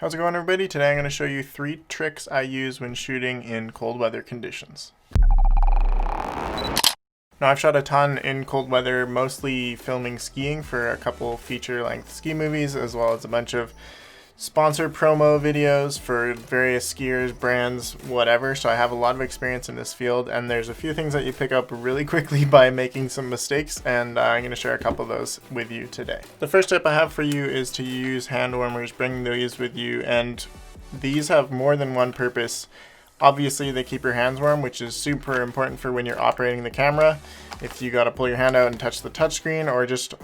How's it going, everybody? Today I'm going to show you 3 tricks I use when shooting in cold weather conditions. Now, I've shot a ton in cold weather, mostly filming skiing for a couple feature-length ski movies, as well as a bunch of sponsor promo videos for various skiers, brands, whatever. So I have a lot of experience in this field, and there's a few things that you pick up really quickly by making some mistakes, and I'm going to share a couple of those with you today. The first tip I have for you is to use hand warmers. Bring these with you, and these have more than one purpose. Obviously, they keep your hands warm, which is super important for when you're operating the camera. If you got to pull your hand out and touch the touchscreen, or just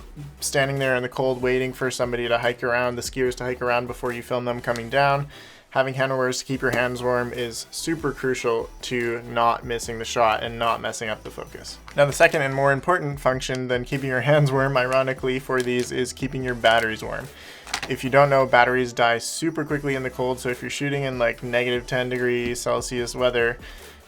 standing there in the cold waiting for somebody to hike around, the skiers to hike around before you film them coming down, having hand warmers to keep your hands warm is super crucial to not missing the shot and not messing up the focus. Now, the second and more important function than keeping your hands warm, ironically, for these is keeping your batteries warm. If you don't know, batteries die super quickly in the cold, so if you're shooting in like -10°C weather,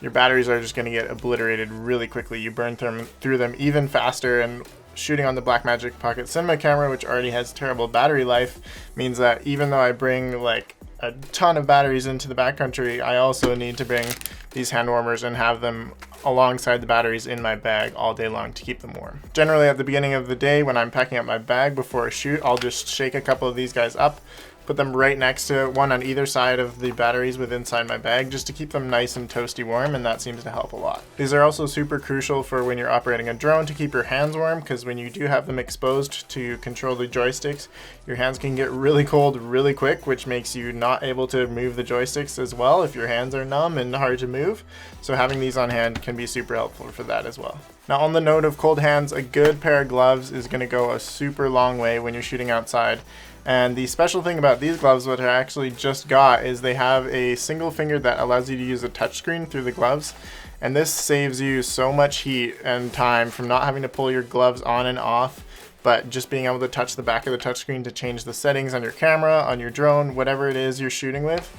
your batteries are just going to get obliterated really quickly. You burn through them even faster, and shooting on the Blackmagic Pocket Cinema camera, which already has terrible battery life, means that even though I bring like a ton of batteries into the backcountry, I also need to bring these hand warmers and have them alongside the batteries in my bag all day long to keep them warm. Generally, at the beginning of the day when I'm packing up my bag before a shoot, I'll just shake a couple of these guys up, put them right next to one on either side of the batteries inside my bag, just to keep them nice and toasty warm, and that seems to help a lot. These are also super crucial for when you're operating a drone to keep your hands warm, because when you do have them exposed to control the joysticks, your hands can get really cold really quick, which makes you not able to move the joysticks as well if your hands are numb and hard to move. So having these on hand can be super helpful for that as well. Now, on the note of cold hands, a good pair of gloves is going to go a super long way when you're shooting outside. And the special thing about these gloves, what I actually just got, is they have a single finger that allows you to use a touchscreen through the gloves. And this saves you so much heat and time from not having to pull your gloves on and off, but just being able to touch the back of the touchscreen to change the settings on your camera, on your drone, whatever it is you're shooting with.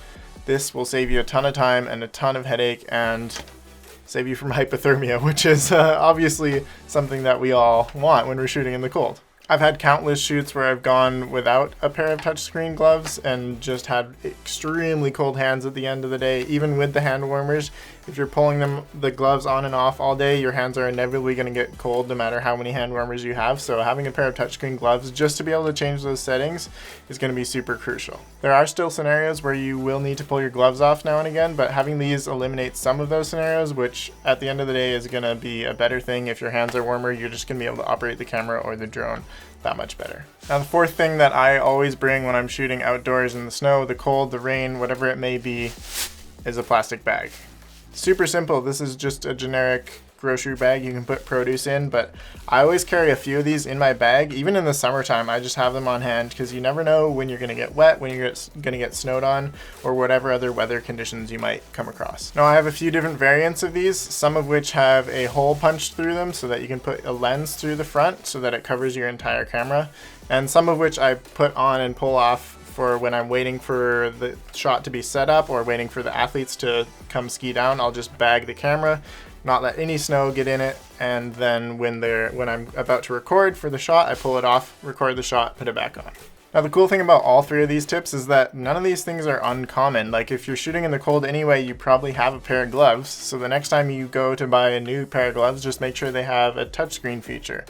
This will save you a ton of time and a ton of headache, and save you from hypothermia, which is obviously something that we all want when we're shooting in the cold. I've had countless shoots where I've gone without a pair of touchscreen gloves and just had extremely cold hands at the end of the day. Even with the hand warmers, if you're pulling the gloves on and off all day, your hands are inevitably going to get cold no matter how many hand warmers you have. So having a pair of touchscreen gloves just to be able to change those settings is going to be super crucial. There are still scenarios where you will need to pull your gloves off now and again, but having these eliminates some of those scenarios, which at the end of the day is going to be a better thing. If your hands are warmer, you're just going to be able to operate the camera or the drone that much better. Now, the fourth thing that I always bring when I'm shooting outdoors in the snow, the cold, the rain, whatever it may be, is a plastic bag. Super simple. This is just a generic grocery bag you can put produce in, but I always carry a few of these in my bag. Even in the summertime, I just have them on hand because you never know when you're going to get wet, when you're going to get snowed on, or whatever other weather conditions you might come across. Now, I have a few different variants of these, some of which have a hole punched through them so that you can put a lens through the front so that it covers your entire camera, and some of which I put on and pull off for when I'm waiting for the shot to be set up or waiting for the athletes to come ski down. I'll just bag the camera, not let any snow get in it, and then when I'm about to record for the shot, I pull it off, record the shot, put it back on. Now, the cool thing about all 3 of these tips is that none of these things are uncommon. Like, if you're shooting in the cold anyway, you probably have a pair of gloves, so the next time you go to buy a new pair of gloves, just make sure they have a touchscreen feature.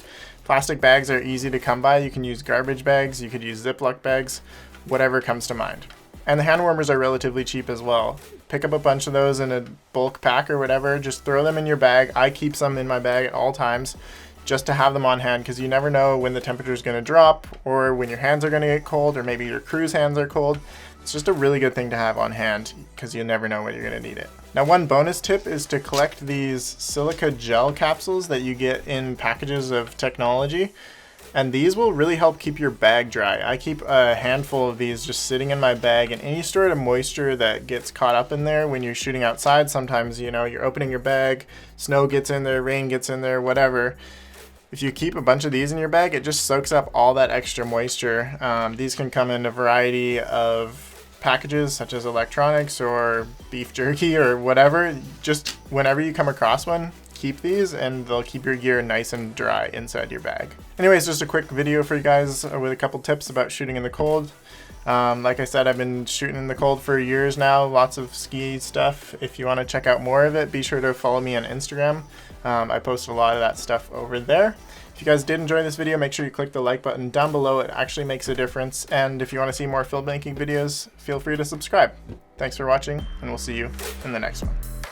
Plastic bags are easy to come by. You can use garbage bags, you could use Ziploc bags, whatever comes to mind. And the hand warmers are relatively cheap as well. Pick up a bunch of those in a bulk pack or whatever, just throw them in your bag. I keep some in my bag at all times just to have them on hand, because you never know when the temperature is going to drop, or when your hands are going to get cold, or maybe your crew's hands are cold. It's just a really good thing to have on hand because you never know when you're going to need it. Now, one bonus tip is to collect these silica gel capsules that you get in packages of technology. And these will really help keep your bag dry. I keep a handful of these just sitting in my bag, and any sort of moisture that gets caught up in there when you're shooting outside, sometimes, you know, you're opening your bag, snow gets in there, rain gets in there, whatever. If you keep a bunch of these in your bag, it just soaks up all that extra moisture. These can come in a variety of packages, such as electronics or beef jerky or whatever. Just whenever you come across one, keep these, and they'll keep your gear nice and dry inside your bag. Anyways, just a quick video for you guys with a couple tips about shooting in the cold. Like I said, I've been shooting in the cold for years now, lots of ski stuff. If you want to check out more of it, be sure to follow me on Instagram. I post a lot of that stuff over there. If you guys did enjoy this video, make sure you click the like button down below. It actually makes a difference. And if you want to see more filmmaking videos, feel free to subscribe. Thanks for watching, and we'll see you in the next one.